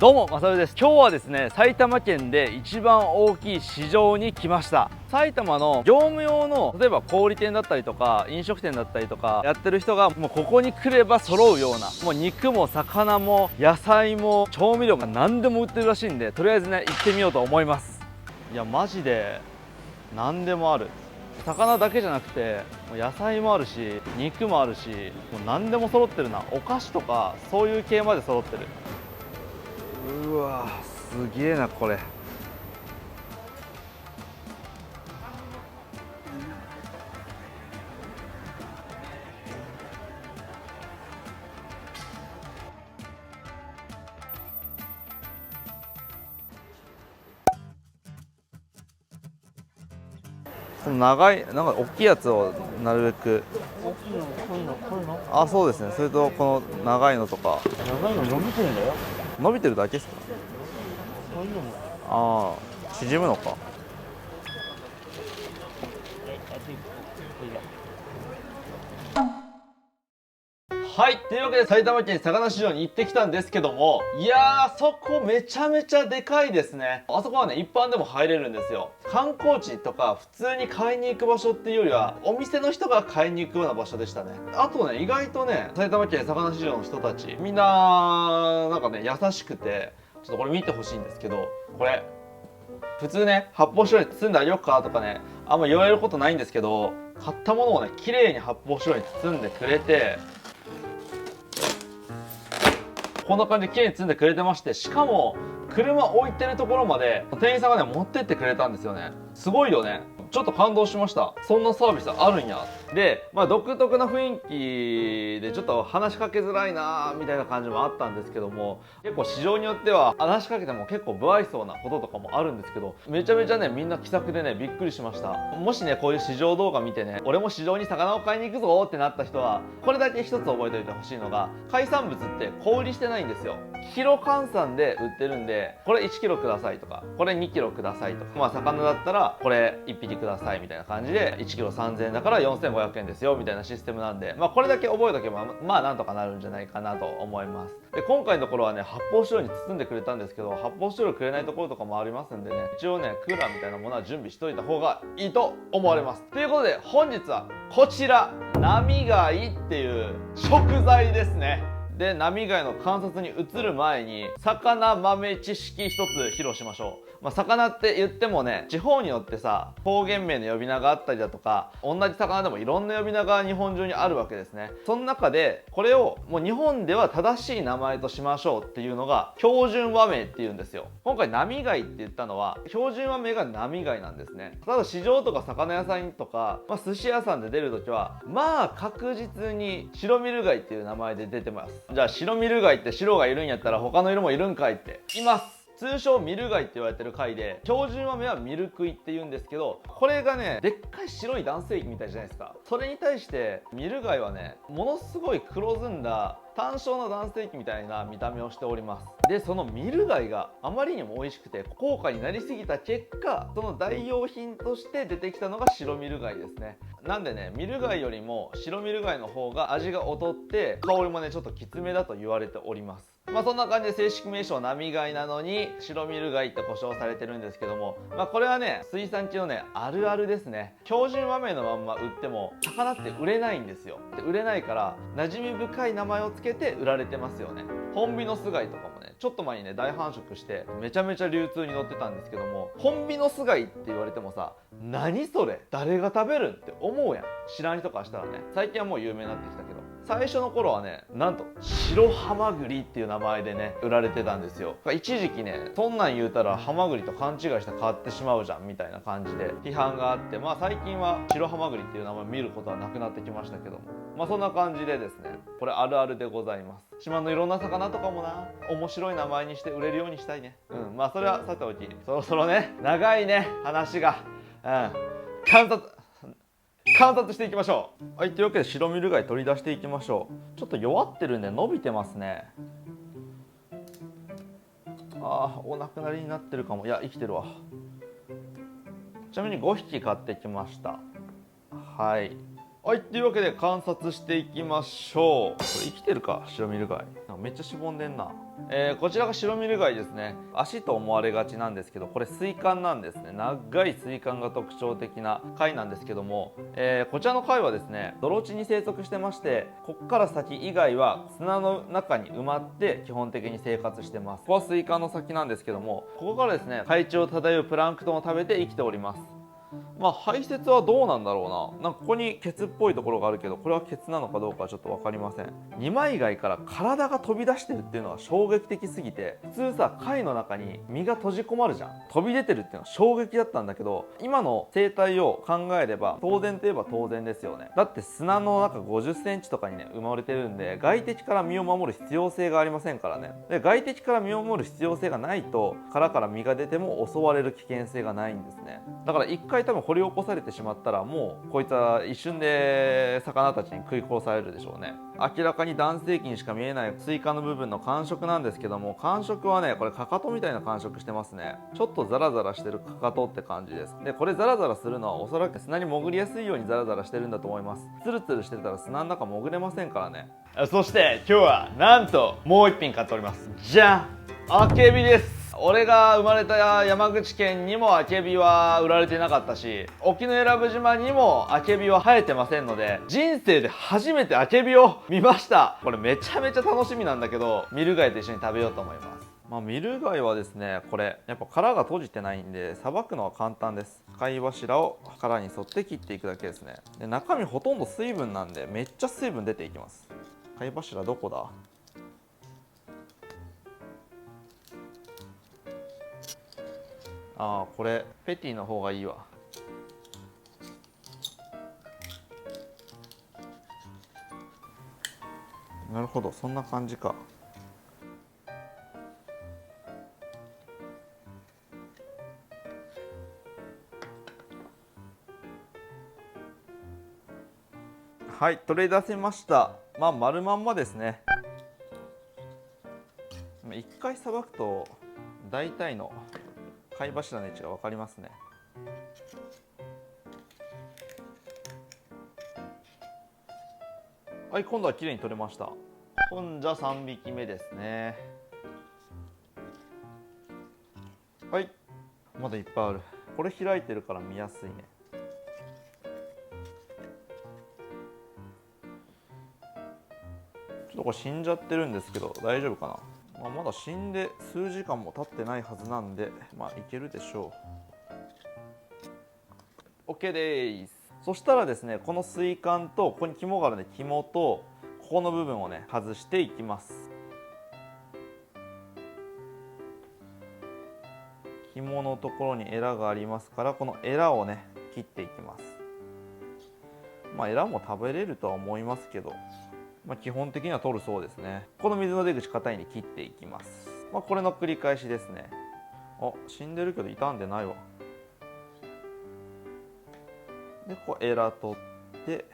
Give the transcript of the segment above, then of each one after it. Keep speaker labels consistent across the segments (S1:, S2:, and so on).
S1: どうも、まさるです。今日はですね、埼玉県で一番大きい市場に来ました。埼玉の業務用の、例えば小売店だったりとか、飲食店だったりとか、やってる人がもうここに来れば揃うような、もう肉も魚も野菜も調味料が何でも売ってるらしいんで、とりあえずね、行ってみようと思います。いや、マジで何でもある。魚だけじゃなくて、もう野菜もあるし、肉もあるし、もう何でも揃ってるな。お菓子とか、そういう系まで揃ってる。うわすげえなこれ。この長いなんか大きいやつをなるべく。
S2: 大きいの、こういうの、こういうの。
S1: あ、そうですね。それとこの長いのとか。
S2: 長いの伸びてんだよ。
S1: 伸びてるだけですか？
S2: そういうのも。
S1: ああ、縮むのか。はい、というわけで埼玉県魚市場に行ってきたんですけども、いやー、そこめちゃめちゃでかいですね。あそこはね、一般でも入れるんですよ。観光地とか普通に買いに行く場所っていうよりは、お店の人が買いに行くような場所でしたね。あとね、意外とね、埼玉県魚市場の人たち、みんな、なんかね、優しくて、ちょっとこれ見てほしいんですけど、これ、普通ね、発泡酒に包んであげようかとかね、あんま言われることないんですけど、買ったものをね、綺麗に発泡酒に包んでくれて、こんな感じで綺麗に積んでくれてまして、しかも車置いてるところまで店員さんがね持ってってくれたんですよね。すごいよね。ちょっと感動しました。そんなサービスあるんや。で、独特な雰囲気でちょっと話しかけづらいなみたいな感じもあったんですけども、結構市場によっては話しかけても結構不愛想なこととかもあるんですけど、めちゃめちゃねみんな気さくでねびっくりしました。もしねこういう市場動画見てね、俺も市場に魚を買いに行くぞってなった人は、これだけ一つ覚えておいてほしいのが、海産物って小売りしてないんですよ。キロ換算で売ってるんで、これ1キロくださいとか、これ2キロくださいとか、魚だったらこれ1匹くださいみたいな感じで、1キロ3000円だから4500円ですよみたいなシステムなんで、これだけ覚えとけばなんとかなるんじゃないかなと思います。で、今回のところはね発泡酒に包んでくれたんですけど、発泡酒くれないところとかもありますんでね、一応ねクーラーみたいなものは準備しといた方がいいと思われます。ということで本日はこちら、ナミガイっていう食材ですね。で、ナミガイの観察に移る前に魚豆知識一つ披露しましょう。魚って言ってもね、地方によってさ方言名の呼び名があったりだとか、同じ魚でもいろんな呼び名が日本中にあるわけですね。その中でこれをもう日本では正しい名前としましょうっていうのが標準和名っていうんですよ。今回ナミガイって言ったのは標準和名がナミガイなんですね。ただ市場とか魚屋さんとか、寿司屋さんで出るときは確実に白ミルガイっていう名前で出てます。じゃあ白ミルガイって白がいるんやったら他の色もいるんかいっています。通称ミルガイって言われてる貝で、標準和名はミルクイって言うんですけど、これがねでっかい白い男性器みたいじゃないですか。それに対してミルガイはね、ものすごい黒ずんだ単焦の男性器みたいな見た目をしております。で、そのミルガイがあまりにも美味しくて高価になりすぎた結果、その代用品として出てきたのが白ミルガイですね。なんでね、ミルガイよりも白ミルガイの方が味が劣って香りもねちょっときつめだと言われております。そんな感じで正式名称はナミガイなのに白ミルガイって呼称されてるんですけども、これはね水産地のねあるあるですね。標準和名のまんま売っても魚って売れないんですよ。で、売れないから馴染み深い名前をつけて売られてますよね。ホンビノス貝とかもねちょっと前にね大繁殖してめちゃめちゃ流通に乗ってたんですけども、ホンビノス貝って言われてもさ、何それ誰が食べるんって思うやん、知らん人からしたらね。最近はもう有名になってきたけど、最初の頃はねなんと白ハマグリっていう名前でね売られてたんですよ。一時期ねそんなん言うたらハマグリと勘違いして買ってしまうじゃんみたいな感じで批判があって、最近は白ハマグリっていう名前見ることはなくなってきましたけども、そんな感じでですね、これあるあるでございます。島のいろんな魚とかもな面白い名前にして売れるようにしたいね。それはさておき、そろそろね長いね話が観察していきましょう。はい、というわけで白ミル貝取り出していきましょう。ちょっと弱ってるんで伸びてますね。お亡くなりになってるかも。いや生きてるわ。ちなみに5匹買ってきました。はい、というわけで観察していきましょう。これ生きてるか白ミル貝。めっちゃしぼんでんな。こちらが白ミル貝ですね。足と思われがちなんですけど、これ水管なんですね。長い水管が特徴的な貝なんですけども、こちらの貝はですね、泥地に生息してまして、こっから先以外は砂の中に埋まって基本的に生活してます。ここは水管の先なんですけども、ここからですね、海中を漂うプランクトンを食べて生きております。まあ排泄はどうなんだろうな。なんかここにケツっぽいところがあるけど、これはケツなのかどうかはちょっと分かりません。二枚貝から体が飛び出してるっていうのは衝撃的すぎて、普通さ貝の中に身が閉じ込まるじゃん。飛び出てるっていうのは衝撃だったんだけど、今の生態を考えれば当然といえば当然ですよね。だって砂の中50センチとかにね埋まれてるんで、外敵から身を守る必要性がありませんからね。で外敵から身を守る必要性がないと、殻から身が出ても襲われる危険性がないんですね。だから一回多分掘り起こされてしまったら、もうこいつは一瞬で魚たちに食い殺されるでしょうね。明らかに男性器にしか見えないスイカの部分の感触なんですけども、感触はねこれかかとみたいな感触してますね。ちょっとザラザラしてるかかとって感じです。でこれザラザラするのはおそらく砂に潜りやすいようにザラザラしてるんだと思います。ツルツルしてたら砂の中潜れませんからね。そして今日はなんともう一品買っております。じゃん、アケビです。俺が生まれた山口県にもアケビは売られてなかったし、沖永良部島にもアケビは生えてませんので、人生で初めてアケビを見ました。これめちゃめちゃ楽しみなんだけど、ミル貝と一緒に食べようと思います。ミル貝はですね、これやっぱ殻が閉じてないんでさばくのは簡単です。貝柱を殻に沿って切っていくだけですね。で中身ほとんど水分なんでめっちゃ水分出ていきます。貝柱どこだ？ああ、これペティの方がいいわ。なるほど、そんな感じか。はい、取り出せました。丸まんまですね。一回さばくと大体の貝柱の位置が分かりますね。はい、今度は綺麗に取れました。今じゃ3匹目ですね。はい、まだいっぱいある。これ開いてるから見やすいね。ちょっとこれ死んじゃってるんですけど大丈夫かな。まだ死んで数時間も経ってないはずなんで、いけるでしょう。 OK です。そしたらですね、この水管とここに肝があるので、肝とここの部分をね外していきます。肝のところにエラがありますから、このエラをね切っていきます。エラも食べれるとは思いますけど、基本的には取るそうですね。この水の出口硬いんで切っていきます。これの繰り返しですね。あ、死んでるけど傷んでないわ。でこうエラ取って、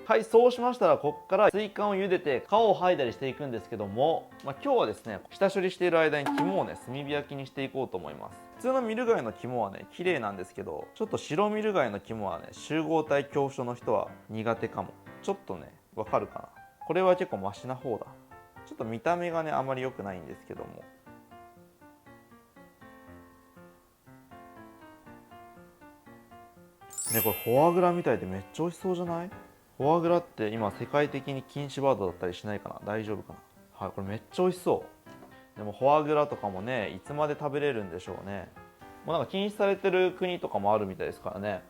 S1: はい、そうしましたらここから水管を茹でて皮を剥いだりしていくんですけども、今日はですね下処理している間に肝をね炭火焼きにしていこうと思います。普通のミル貝の肝はね綺麗なんですけど、ちょっと白ミル貝の肝はね集合体恐怖症の人は苦手かも。ちょっとねわかるかな。これは結構マシな方だ。ちょっと見た目がねあまり良くないんですけども、ね、これフォアグラみたいでめっちゃ美味しそうじゃない？フォアグラって今世界的に禁止ワードだったりしないかな。大丈夫かな。はい、これめっちゃ美味しそう。でもフォアグラとかもねいつまで食べれるんでしょうね。もうなんか禁止されてる国とかもあるみたいですからね。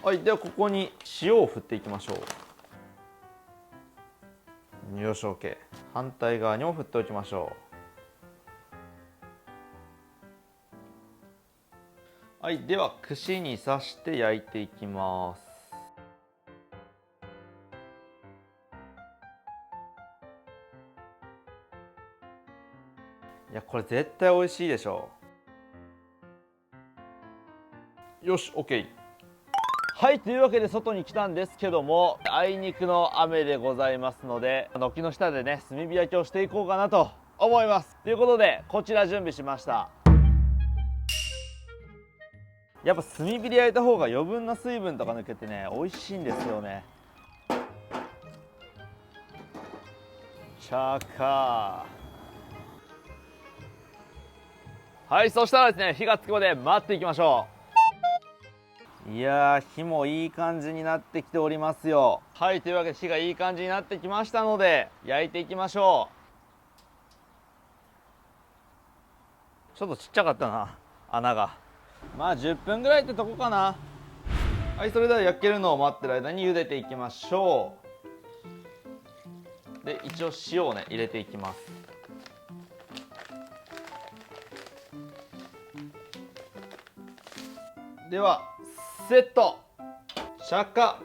S1: はい、ではここに塩を振っていきましょう。よし OK。 反対側にも振っておきましょう。はい、では串に刺して焼いていきます。いやこれ絶対美味しいでしょう。よし OK。 はい、というわけで外に来たんですけども、あいにくの雨でございますので、軒の下でね炭火焼きをしていこうかなと思います。ということでこちら準備しました。やっぱ炭火で焼いた方が余分な水分とか抜けてね美味しいんですよね。チャカー。はい、そしたらですね火がつくまで待っていきましょう。いやー、火もいい感じになってきておりますよ。はい、というわけで火がいい感じになってきましたので焼いていきましょう。ちょっとちっちゃかったな、穴が。まあ10分ぐらいってとこかな。はい、それでは焼けるのを待ってる間に茹でていきましょう。で一応塩をね入れていきます。ではセット。着火。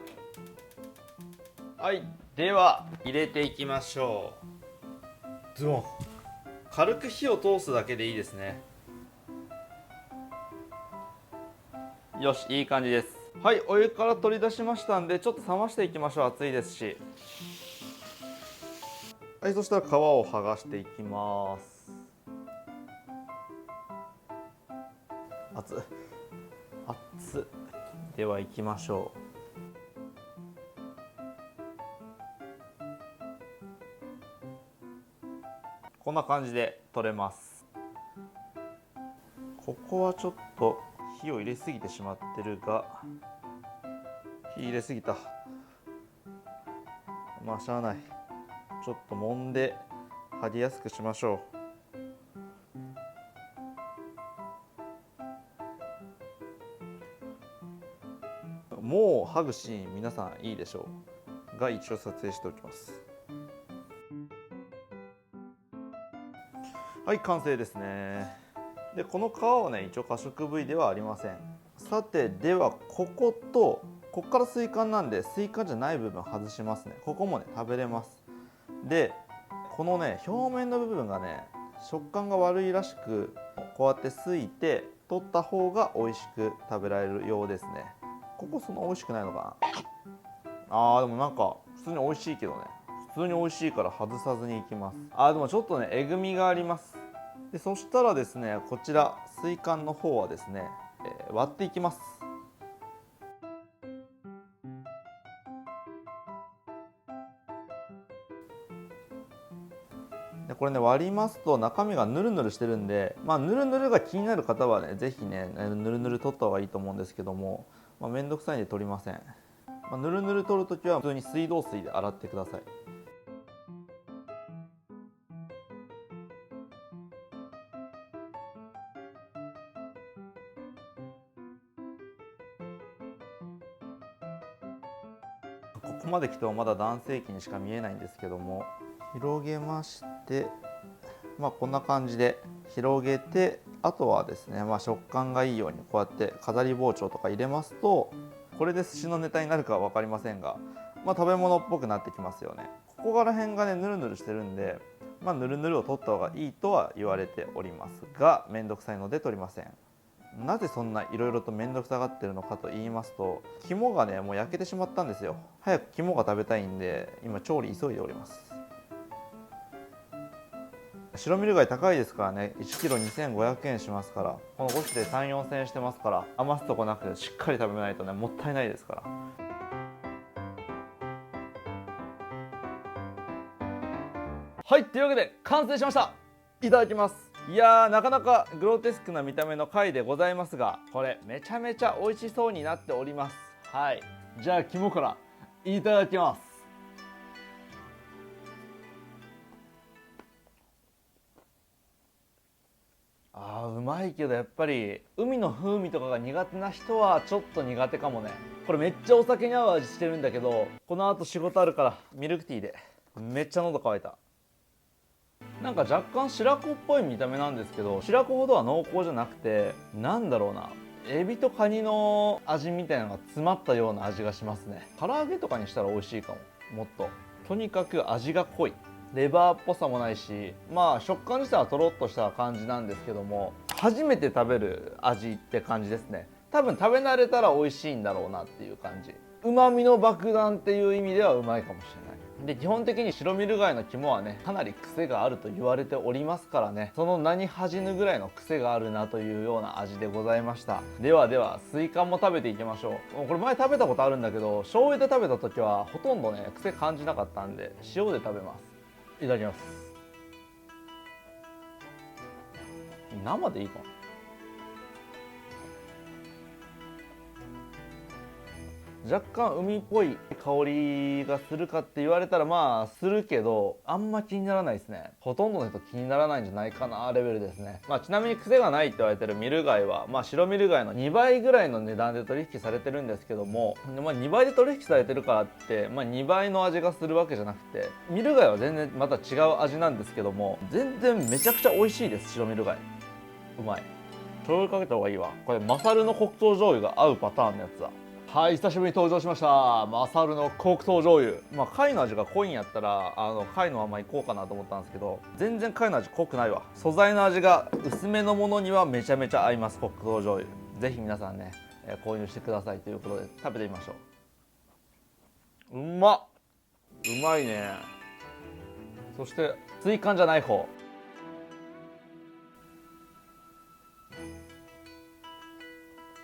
S1: はい、では入れていきましょう。ドン。軽く火を通すだけでいいですね。よし、いい感じです。はい、お湯から取り出しましたんでちょっと冷ましていきましょう。熱いですし。はい、そしたら皮を剥がしていきます。熱っ熱っ。では行きましょう。こんな感じで取れます。ここはちょっと火を入れすぎてしまってるが、火入れすぎた。まあしゃあない。ちょっと揉んで剥ぎやすくしましょう。もう剥ぐシーン皆さんいいでしょうが一応撮影しておきます。はい、完成ですね。でこの皮はね一応可食部位ではありません。さてではこっから水管なんで水管じゃない部分外しますね。ここもね食べれます。でこのね表面の部分がね食感が悪いらしく、こうやってすいて取った方が美味しく食べられるようですね。ここそんな美味しくないのかな。でもなんか普通に美味しいけどね。普通に美味しいから外さずにいきます。でもちょっとねえぐみがあります。でそしたらですねこちら水管の方はですね、割っていきます。でこれね割りますと中身がヌルヌルしてるんで、ヌルヌルが気になる方はね是非ねヌルヌル取った方がいいと思うんですけども、めんどくさいんで取りません。ヌルヌル取るときは普通に水道水で洗ってください。ここまで来てもまだ男性器にしか見えないんですけども、広げまして、こんな感じで広げて、あとはですね、食感がいいようにこうやって飾り包丁とか入れますと、これで寿司のネタになるかは分かりませんが、食べ物っぽくなってきますよね。ここら辺がねヌルヌルしてるんで、ヌルヌルを取った方がいいとは言われておりますが、めんどくさいので取りません。なぜそんないろいろと面倒くさがってるのかと言いますと、肝がねもう焼けてしまったんですよ。早く肝が食べたいんで今調理急いでおります。白ミル貝高いですからね、 1kg2500 円しますから、この5種で 3,4,000円してますから、余すとこなくしっかり食べないとねもったいないですから。はい、というわけで完成しました。いただきます。いやー、なかなかグロテスクな見た目の貝でございますが、これめちゃめちゃ美味しそうになっております。はい、じゃあ肝からいただきます。うまいけどやっぱり海の風味とかが苦手な人はちょっと苦手かもね。これめっちゃお酒に合う味してるんだけど、この後仕事あるからミルクティーで。めっちゃ喉乾いた。なんか若干白子っぽい見た目なんですけど、白子ほどは濃厚じゃなくて、なんだろうな、エビとカニの味みたいなのが詰まったような味がしますね。唐揚げとかにしたら美味しいかも。もっととにかく味が濃い。レバーっぽさもないし、食感自体はとろっとした感じなんですけども、初めて食べる味って感じですね。多分食べ慣れたら美味しいんだろうなっていう感じ。うまみの爆弾っていう意味ではうまいかもしれない。で基本的に白ミル貝の肝はねかなり癖があると言われておりますからね、その名に恥じぬぐらいの癖があるなというような味でございました。ではではスイカも食べていきましょう。もうこれ前食べたことあるんだけど、醤油で食べた時はほとんどね癖感じなかったんで塩で食べます。いただきます。生でいいかな。若干海っぽい香りがするかって言われたらまあするけど、あんま気にならないですね。ほとんどの人気にならないんじゃないかなレベルですね。まあちなみに癖がないって言われてるミル貝はまあ白ミル貝の2倍ぐらいの値段で取引されてるんですけども、まあ、2倍で取引されてるからって、まあ、2倍の味がするわけじゃなくて、ミル貝は全然また違う味なんですけども、全然めちゃくちゃ美味しいです。白ミル貝うまい。醤油かけた方がいいわ。これマサルの黒糖醤油が合うパターンのやつだ。はい、久しぶりに登場しました。マサルの黒糖醤油。まあ貝の味が濃いんやったら貝のままいこうかなと思ったんですけど、全然貝の味濃くないわ。素材の味が薄めのものにはめちゃめちゃ合います。黒糖醤油ぜひ皆さんね、購入してくださいということで食べてみましょう。うまっ、うまいね。そして水管じゃない方、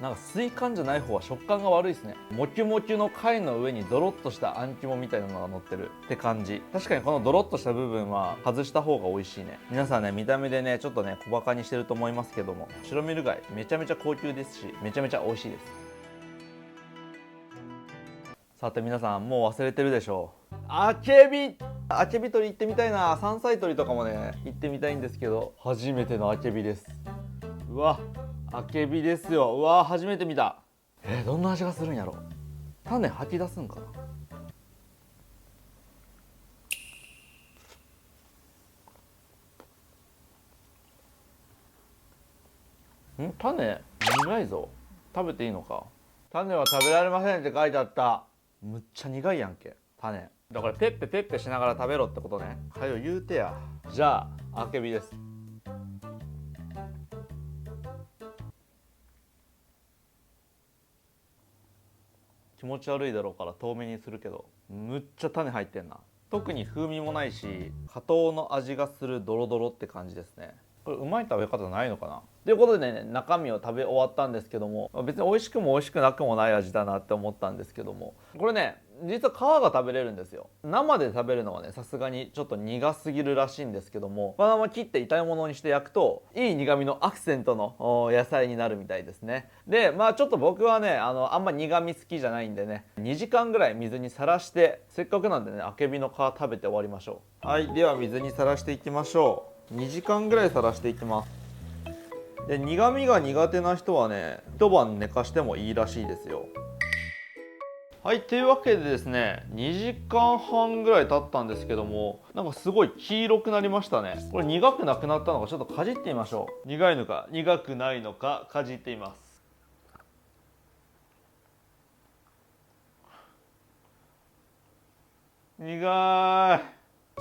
S1: なんか水管じゃない方は食感が悪いですね。もちもちの貝の上にドロッとしたあん肝みたいなのが乗ってるって感じ。確かにこのドロッとした部分は外した方が美味しいね。皆さんね、見た目でねちょっとね小バカにしてると思いますけども、白ミル貝めちゃめちゃ高級ですし、めちゃめちゃ美味しいです。さて皆さんもう忘れてるでしょう。アケビ取り行ってみたいな。山菜採りとかもね行ってみたいんですけど、初めてのアケビです。うわ、アケビですよ。うわー、初めて見た。どんな味がするんやろ。種吐き出すんかな。種苦いぞ。食べていいのか。種は食べられませんって書いてあった。むっちゃ苦いやんけ種だから。ペッペペッペしながら食べろってことね。はよ言うてや。じゃあアケビです。気持ち悪いだろうから透明にするけど、むっちゃ種入ってんな。特に風味もないし、果糖の味がするドロドロって感じですね。これうまい食べ方ないのかな。ということでね、中身を食べ終わったんですけども、別に美味しくも美味しくなくもない味だなって思ったんですけども、これね実は皮が食べれるんですよ。生で食べるのはねさすがにちょっと苦すぎるらしいんですけども、このまま切って炒め物にして焼くといい苦味のアクセントの野菜になるみたいですね。でまあちょっと僕はねあんま苦味好きじゃないんでね、2時間ぐらい水にさらして、せっかくなんでねアケビの皮食べて終わりましょう。はい、では水にさらしていきましょう。2時間ぐらいさらしていきます。で苦味が苦手な人はね一晩寝かしてもいいらしいですよ。はい、というわけでですね、2時間半ぐらい経ったんですけども、なんかすごい黄色くなりましたね。これ苦くなくなったのかちょっとかじってみましょう。苦いのか苦くないのかかじっています。苦い。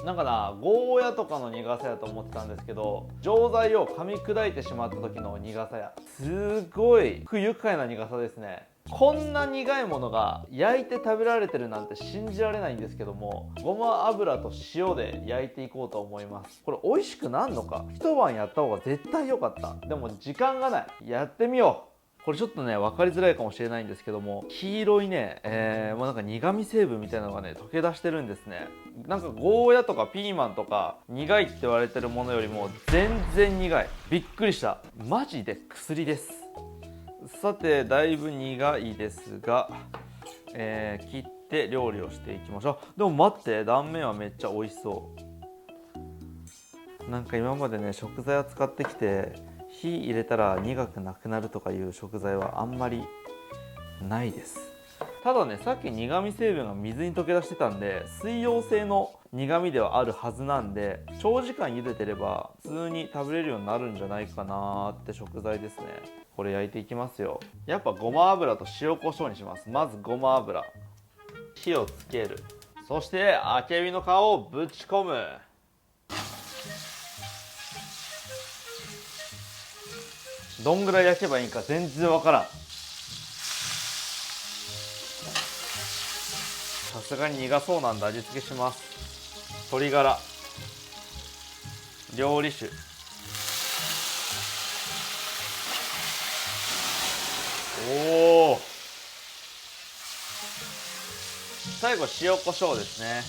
S1: なんかな、ゴーヤとかの苦さやと思ってたんですけど、錠剤を噛み砕いてしまった時の苦さや。すごい不愉快な苦さですね。こんな苦いものが焼いて食べられてるなんて信じられないんですけども、ごま油と塩で焼いていこうと思います。これ美味しくなんのか、一晩やった方が絶対良かった。でも時間がない。やってみよう。これちょっとね分かりづらいかもしれないんですけども、黄色いね、もうなんか苦味成分みたいなのがね溶け出してるんですね。なんかゴーヤとかピーマンとか苦いって言われてるものよりも全然苦い。びっくりした。マジで薬です。さてだいぶ苦いですが、切って料理をしていきましょう。でも待って、断面はめっちゃ美味しそう。なんか今までね食材を使ってきて火入れたら苦くなくなるとかいう食材はあんまりないです。ただね、さっき苦味成分が水に溶け出してたんで水溶性の苦味ではあるはずなんで、長時間茹でてれば普通に食べれるようになるんじゃないかなって食材ですね。これ焼いていきますよ。やっぱごま油と塩コショウにします。まずごま油、火をつける。そしてアケビの皮をぶち込む。どんぐらい焼けばいいか全然わからん。ちさすがに苦そうなんで味付けします。鶏ガラ、料理酒、おお、最後塩コショウですね。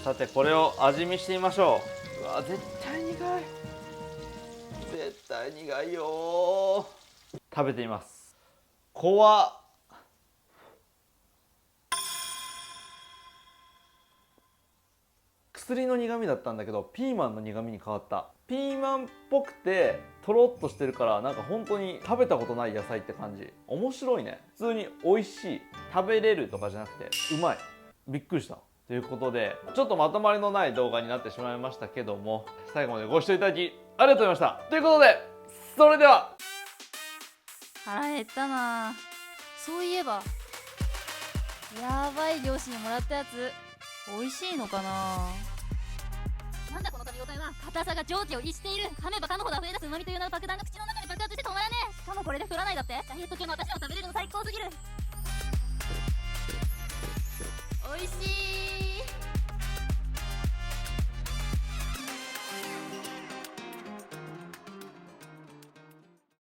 S1: さてこれを味見してみましょう。うわ絶対苦い、絶対苦いよ。食べてみます。怖っ。薬の苦味だったんだけどピーマンの苦味に変わった。ピーマンっぽくてとろっとしてるから、なんか本当に食べたことない野菜って感じ。面白いね。普通に美味しい、食べれるとかじゃなくてうまい。びっくりした。ということでちょっとまとまりのない動画になってしまいましたけども、最後までご視聴いただきありがとうございました。ということでそれでは。
S3: 腹減ったな。そういえばやばい漁師にもらったやつ美味しいのかな。なんだこの噛み応えは。硬さが常時を逸している。噛めば噛むほど溢れ出す旨味という名の爆弾が口の中で爆発して止まらねえ。しかもこれで太らないだって。ダイエット中の私でも食べれるの最高すぎる。美味しい。